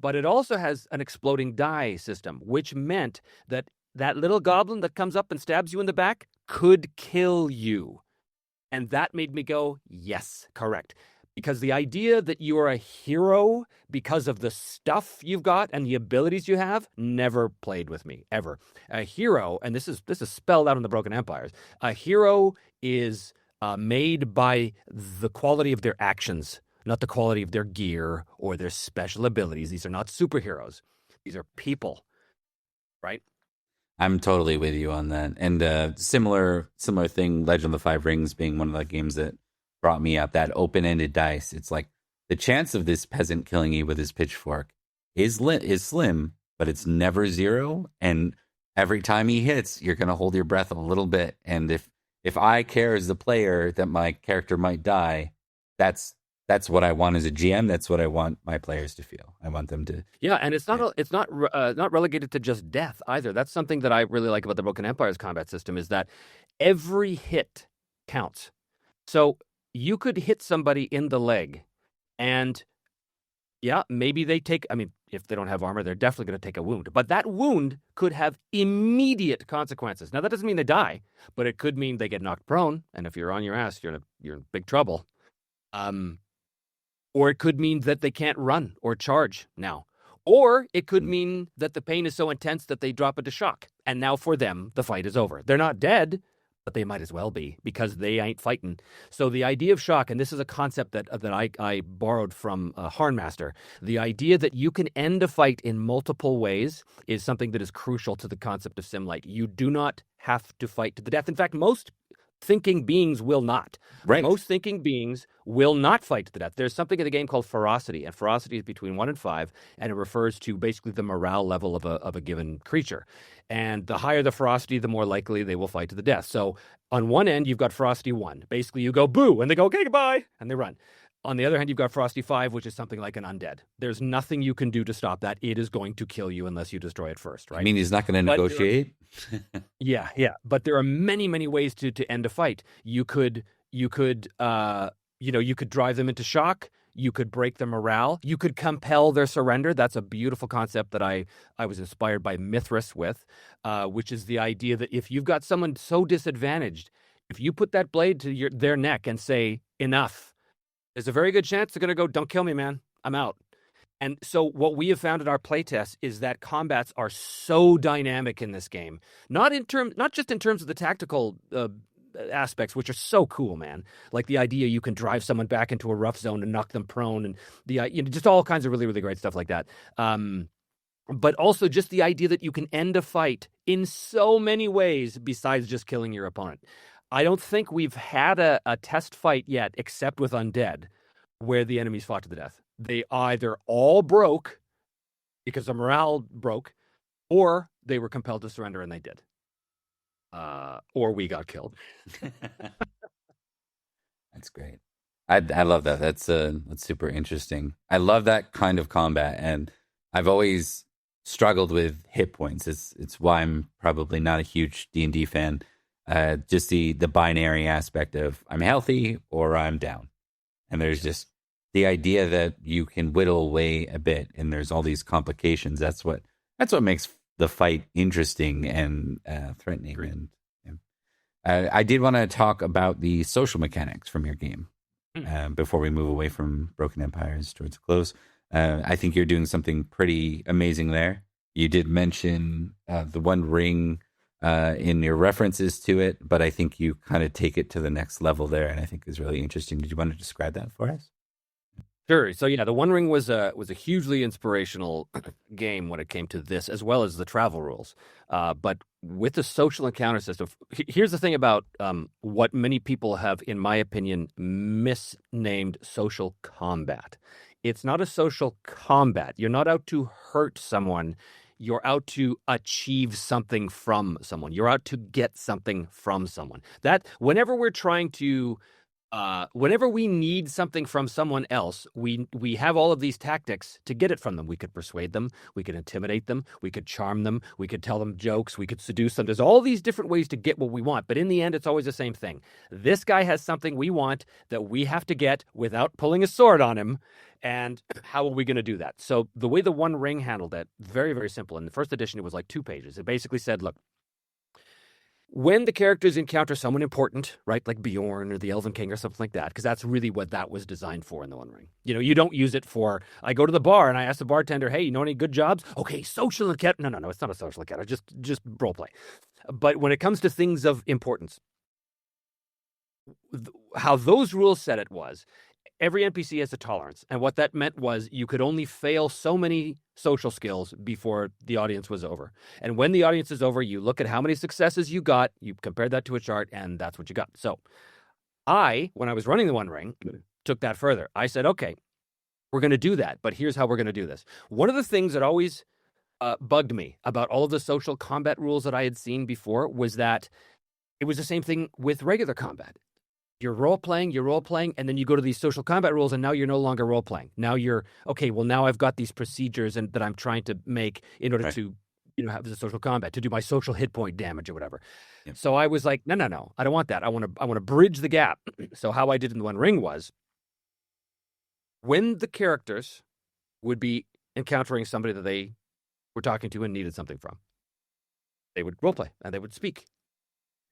but it also has an exploding die system, which meant that that little goblin that comes up and stabs you in the back could kill you. And that made me go, yes, correct. Because the idea that you are a hero because of the stuff you've got and the abilities you have never played with me, ever. A hero, and this is spelled out in the Broken Empires, a hero is made by the quality of their actions, not the quality of their gear or their special abilities. These are not superheroes. These are people, right? I'm totally with you on that. And similar thing, Legend of the Five Rings being one of the games that brought me up, that open-ended dice. It's like the chance of this peasant killing you with his pitchfork is slim, but it's never zero. And every time he hits, you're going to hold your breath a little bit. And if I care as the player that my character might die, that's what I want as a GM. That's what I want my players to feel. I want them to. Yeah, and it's not relegated to just death either. That's something that I really like about the Broken Empire's combat system, is that every hit counts. So you could hit somebody in the leg, and yeah, maybe they take, I mean, if they don't have armor, they're definitely going to take a wound. But that wound could have immediate consequences. Now, that doesn't mean they die, but it could mean they get knocked prone, and if you're on your ass, you're in big trouble. Or it could mean that they can't run or charge now. Or it could mean that the pain is so intense that they drop into shock. And now for them, the fight is over. They're not dead, but they might as well be, because they ain't fighting. So the idea of shock, and this is a concept that I borrowed from Harnmaster, the idea that you can end a fight in multiple ways is something that is crucial to the concept of Sim-lite. You do not have to fight to the death. In fact, most thinking beings will not. Right. Most thinking beings will not fight to the death. There's something in the game called ferocity, and ferocity is between 1 and 5, and it refers to basically the morale level of a given creature. And the higher the ferocity, the more likely they will fight to the death. So on one end, you've got ferocity 1. Basically, you go boo, and they go, okay, goodbye, and they run. On the other hand, you've got ferocity 5, which is something like an undead. There's nothing you can do to stop that. It is going to kill you unless you destroy it first, right? I mean, he's not going to negotiate. Yeah. But there are many, many ways to end a fight. You could drive them into shock. You could break their morale. You could compel their surrender. That's a beautiful concept that I was inspired by Mithras with, which is the idea that if you've got someone so disadvantaged, if you put that blade to their neck and say, enough, there's a very good chance they're going to go, don't kill me, man. I'm out. And so what we have found in our playtests is that combats are so dynamic in this game, not just in terms of the tactical aspects, which are so cool, man. Like the idea you can drive someone back into a rough zone and knock them prone, and just all kinds of really, really great stuff like that. But also just the idea that you can end a fight in so many ways besides just killing your opponent. I don't think we've had a test fight yet, except with Undead, where the enemies fought to the death. They either all broke because the morale broke, or they were compelled to surrender, and they did. Or we got killed. That's great. I love that. That's super interesting. I love that kind of combat, and I've always struggled with hit points. It's why I'm probably not a huge D&D fan. Just the binary aspect of I'm healthy or I'm down, and there's just the idea that you can whittle away a bit, and there's all these complications. That's what makes the fight interesting and threatening. Great. And I did want to talk about the social mechanics from your game before we move away from Broken Empires towards a close. I think you're doing something pretty amazing there. You did mention the One Ring in your references to it, but I think you kind of take it to the next level there, and I think is really interesting. Did you want to describe that for us? Sure. So yeah, the One Ring was a hugely inspirational game when it came to this, as well as the travel rules. But with the social encounter system, here's the thing about what many people have, in my opinion, misnamed social combat. It's not a social combat. You're not out to hurt someone. You're out to achieve something from someone. You're out to get something from someone. That whenever we're trying to whenever we need something from someone else, we have all of these tactics to get it from them. We could persuade them, we could intimidate them, we could charm them, we could tell them jokes, we could seduce them. There's all these different ways to get what we want, but in the end, it's always the same thing. This guy has something we want that we have to get without pulling a sword on him. And how are we going to do that? So the way the One Ring handled it, very, very simple. In the first edition, it was like 2 pages. It basically said, look, when the characters encounter someone important, right, like Bjorn or the Elven King or something like that, because that's really what that was designed for in the One Ring. You know, you don't use it for, I go to the bar and I ask the bartender, hey, you know any good jobs? Okay, social encounter. No, it's not a social encounter, just role play. But when it comes to things of importance, how those rules said it was, every NPC has a tolerance. And what that meant was you could only fail so many social skills before the audience was over. And when the audience is over, you look at how many successes you got, you compare that to a chart, and that's what you got. So when I was running the One Ring, took that further. I said, okay, we're going to do that, but here's how we're going to do this. One of the things that always bugged me about all of the social combat rules that I had seen before was that it was the same thing with regular combat. You're role-playing, and then you go to these social combat rules, and now you're no longer role-playing. Now you're, okay, well, now I've got these procedures that I'm trying to make in order to, have the social combat, to do my social hit point damage or whatever. Yep. So I was like, no, I don't want that. I want to bridge the gap. So how I did in the One Ring was, when the characters would be encountering somebody that they were talking to and needed something from, they would role-play, and they would speak.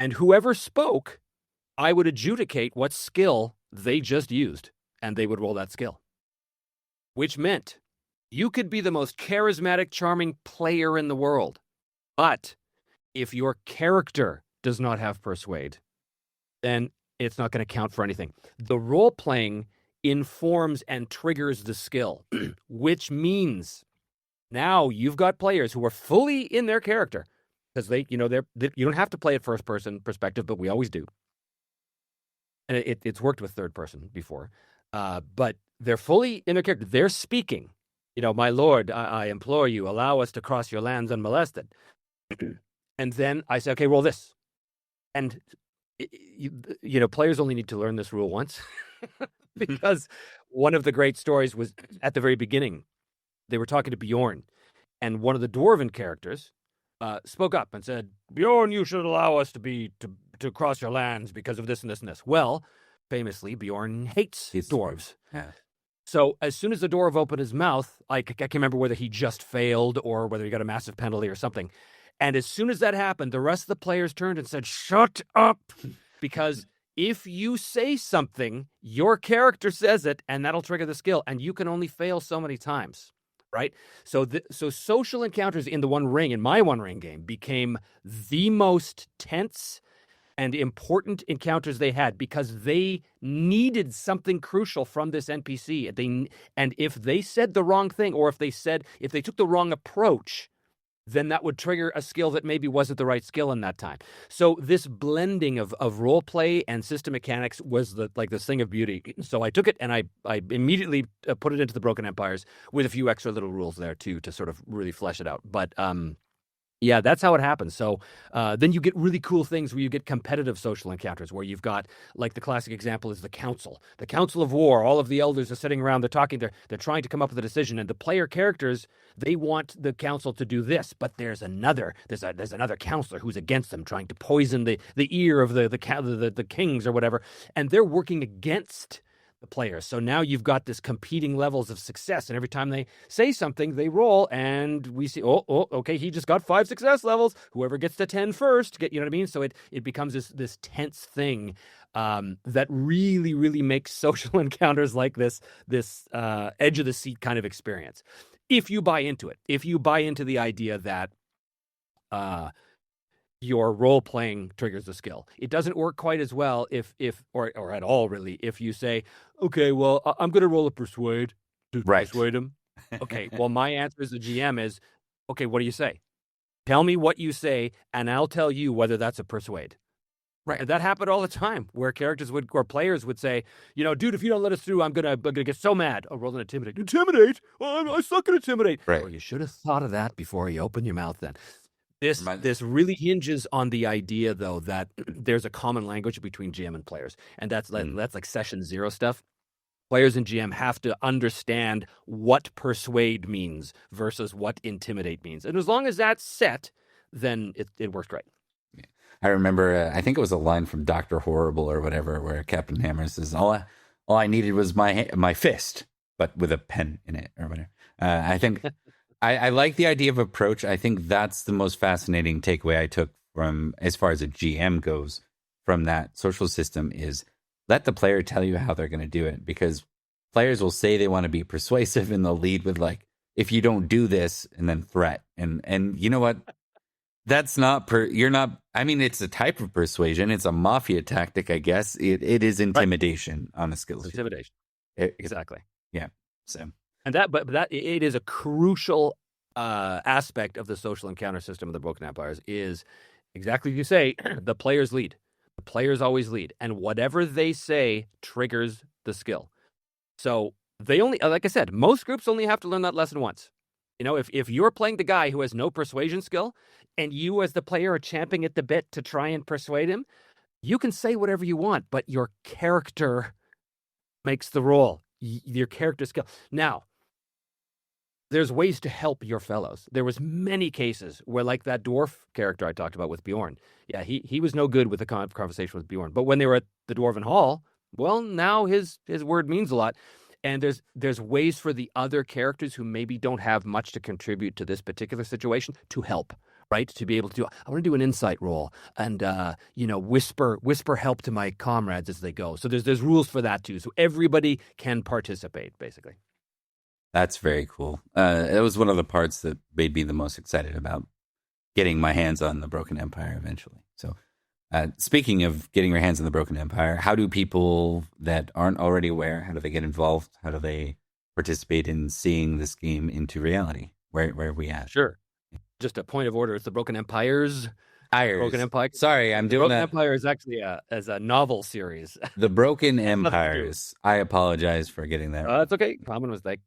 And whoever spoke, I would adjudicate what skill they just used, and they would roll that skill. Which meant you could be the most charismatic, charming player in the world, but if your character does not have persuade, then it's not going to count for anything. The role-playing informs and triggers the skill, which means now you've got players who are fully in their character, because you don't have to play it first-person perspective, but we always do. And it's worked with third person before, but they're fully in their character. They're speaking, my lord, I implore you, allow us to cross your lands unmolested. And then I say, okay, roll this. And, players only need to learn this rule once because one of the great stories was at the very beginning. They were talking to Bjorn, and one of the dwarven characters spoke up and said, Bjorn, you should allow us to cross your lands because of this and this and this. Well, famously, Bjorn hates dwarves. Yeah. So as soon as the dwarf opened his mouth, I can't remember whether he just failed or whether he got a massive penalty or something. And as soon as that happened, the rest of the players turned and said, shut up, because if you say something, your character says it, and that'll trigger the skill, and you can only fail so many times. Right? So social encounters in the One Ring, in my One Ring game, became the most tense and important encounters they had, because they needed something crucial from this NPC. And if they said the wrong thing, or if they took the wrong approach, then that would trigger a skill that maybe wasn't the right skill in that time. So this blending of role play and system mechanics was this thing of beauty. So I took it and I immediately put it into the Broken Empires with a few extra little rules there too, to sort of really flesh it out. But yeah, that's how it happens. So then you get really cool things where you get competitive social encounters, where you've got, like, the classic example is the Council of War. All of the elders are sitting around, they're talking, they're trying to come up with a decision, and the player characters, they want the council to do this, but there's another counselor who's against them, trying to poison the ear of the kings or whatever, and they're working against the players. So now you've got this competing levels of success, and every time they say something, they roll, and we see, okay, he just got 5 success levels. Whoever gets to 10 first, you know what I mean? So it becomes this tense thing that really, really makes social encounters like this edge of the seat kind of experience. If you buy into it, if you buy into the idea that your role playing triggers the skill. It doesn't work quite as well if or at all really if you say, okay, well I'm going to roll a persuade to Right. persuade him. Okay, well my answer as a GM is, okay, what do you say? Tell me what you say, and I'll tell you whether that's a persuade. Right. And that happened all the time, where players would say, dude, if you don't let us through, I'm gonna get so mad. Oh, roll an intimidate. Intimidate? Oh, I suck at intimidate. Right. Well, you should have thought of that before you open your mouth. Then Remind- this really hinges on the idea, though, that there's a common language between GM and players, and that's like session 0 stuff. Players and GM have to understand what persuade means versus what intimidate means. And as long as that's set, then it works great. I remember, I think it was a line from Dr. Horrible or whatever, where Captain Hammer says, all I needed was my fist, but with a pen in it or whatever. I think I like the idea of approach. I think that's the most fascinating takeaway I took from, as far as a GM goes, from that social system is let the player tell you how they're going to do it, because players will say they want to be persuasive and they'll lead with like, if you don't do this, and then threat. And you know what? That's not you're not, I mean, it's a type of persuasion. It's a mafia tactic, I guess. It is intimidation on a skill. Intimidation. Exactly. Yeah. So, and that it is a crucial aspect of the social encounter system of the Broken Empires is exactly as you say, the players lead. The players always lead. And whatever they say triggers the skill. So they only, like I said, most groups only have to learn that lesson once. If you're playing the guy who has no persuasion skill and you as the player are champing at the bit to try and persuade him, you can say whatever you want, but your character makes the roll. Your character skill. Now, there's ways to help your fellows. There was many cases where, like that dwarf character I talked about with Bjorn, yeah, he was no good with the conversation with Bjorn. But when they were at the Dwarven Hall, well, now his word means a lot. And there's ways for the other characters who maybe don't have much to contribute to this particular situation to help, right? To be able to do, I want to do an insight roll and whisper help to my comrades as they go. So there's rules for that too. So everybody can participate, basically. that's very cool. It was one of the parts that made me the most excited about getting my hands on the Broken Empire eventually. So, speaking of getting your hands on the Broken Empire, how do people that aren't already aware, how do they get involved? How do they participate in seeing this game into reality? Where are we at? Sure. Just a point of order. It's the Broken Empires. Broken Empire. Sorry, I'm doing Broken that. Empire is actually as a novel series. The Broken Empires. I apologize for getting that. That's okay. Common mistake.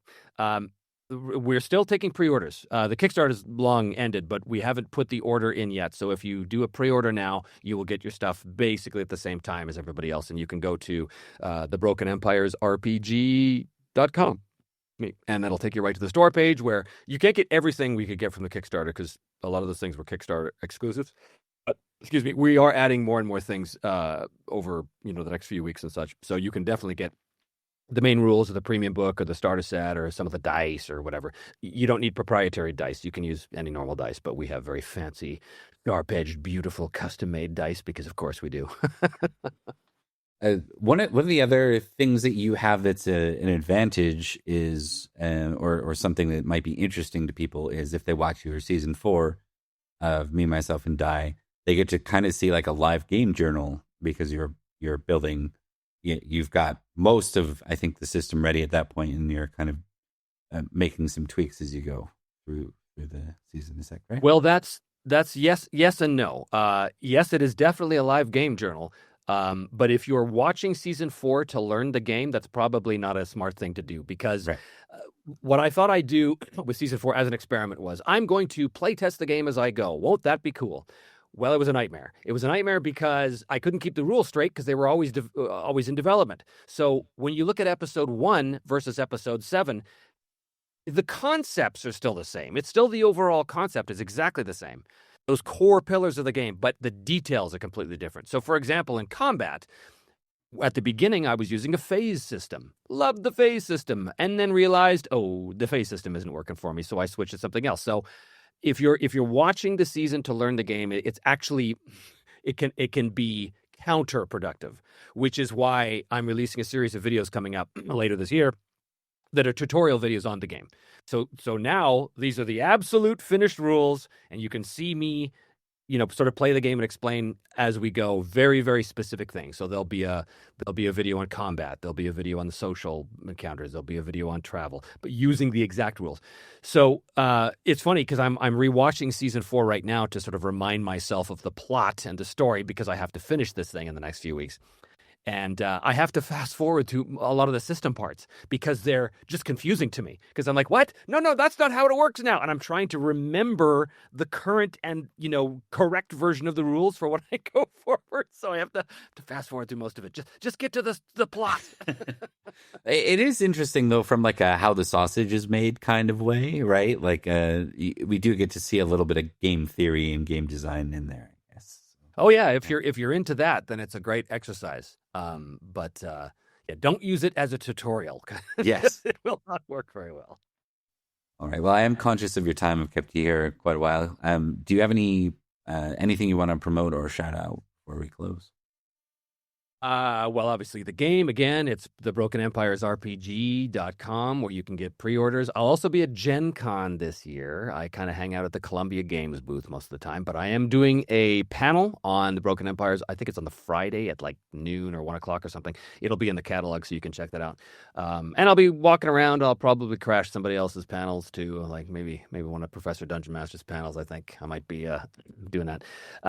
We're still taking pre-orders. The Kickstarter is long ended, but we haven't put the order in yet. So if you do a pre-order now, you will get your stuff basically at the same time as everybody else. And you can go to thebrokenempiresrpg.com. And that'll take you right to the store page where you can't get everything we could get from the Kickstarter because a lot of those things were Kickstarter exclusives. Excuse me. We are adding more and more things over the next few weeks and such. So you can definitely get the main rules of the premium book or the starter set or some of the dice or whatever. You don't need proprietary dice. You can use any normal dice, but we have very fancy, sharp-edged, beautiful, custom-made dice because, of course, we do. One of the other things that you have that's an advantage is, or something that might be interesting to people is if they watch your season 4 of Me, Myself, and Die, they get to kind of see like a live game journal because you're building. You've got most of, I think, the system ready at that point, and you're kind of making some tweaks as you go through the season. Is that correct? Well, that's yes and no. Yes, it is definitely a live game journal. But if you're watching season 4 to learn the game, that's probably not a smart thing to do because what I thought I'd do with season 4 as an experiment was I'm going to play test the game as I go. Won't that be cool? Well, it was a nightmare. It was a nightmare because I couldn't keep the rules straight because they were always in development. So when you look at episode 1 versus episode 7, the concepts are still the same. It's still the overall concept is exactly the same. Those core pillars of the game, but the details are completely different. So, for example, in combat, at the beginning, I was using a phase system. Loved the phase system. And then realized, the phase system isn't working for me. So I switched to something else. So if you're watching the season to learn the game, it's actually it can be counterproductive, which is why I'm releasing a series of videos coming up later this year that are tutorial videos on the game. So now these are the absolute finished rules, and you can see me, sort of play the game and explain as we go very, very specific things. So there'll be a video on combat, there'll be a video on the social encounters, there'll be a video on travel, but using the exact rules. So it's funny because I'm rewatching season 4 right now to sort of remind myself of the plot and the story, because I have to finish this thing in the next few weeks. And I have to fast forward to a lot of the system parts because they're just confusing to me. Because I'm like, what? No, that's not how it works now. And I'm trying to remember the current and, correct version of the rules for when I go forward. So I have to fast forward through most of it. Just get to the plot. It is interesting, though, from like a how the sausage is made kind of way, right? Like we do get to see a little bit of game theory and game design in there, I guess. Oh yeah, if you're into that, then it's a great exercise. But don't use it as a tutorial. Yes, it will not work very well. All right. Well, I am conscious of your time. I've kept you here quite a while. Do you have anything you want to promote or shout out before we close? Well, obviously the game, again, it's the BrokenEmpiresRPG.com, where you can get pre-orders. I'll also be at Gen Con this year. I kind of hang out at the Columbia Games booth most of the time, but I am doing a panel on the Broken Empires. I think it's on the Friday at like noon or 1 o'clock or something. It'll be in the catalog, so you can check that out. And I'll be walking around. I'll probably crash somebody else's panels too, like maybe one of Professor Dungeon Master's panels. I think I might be doing that.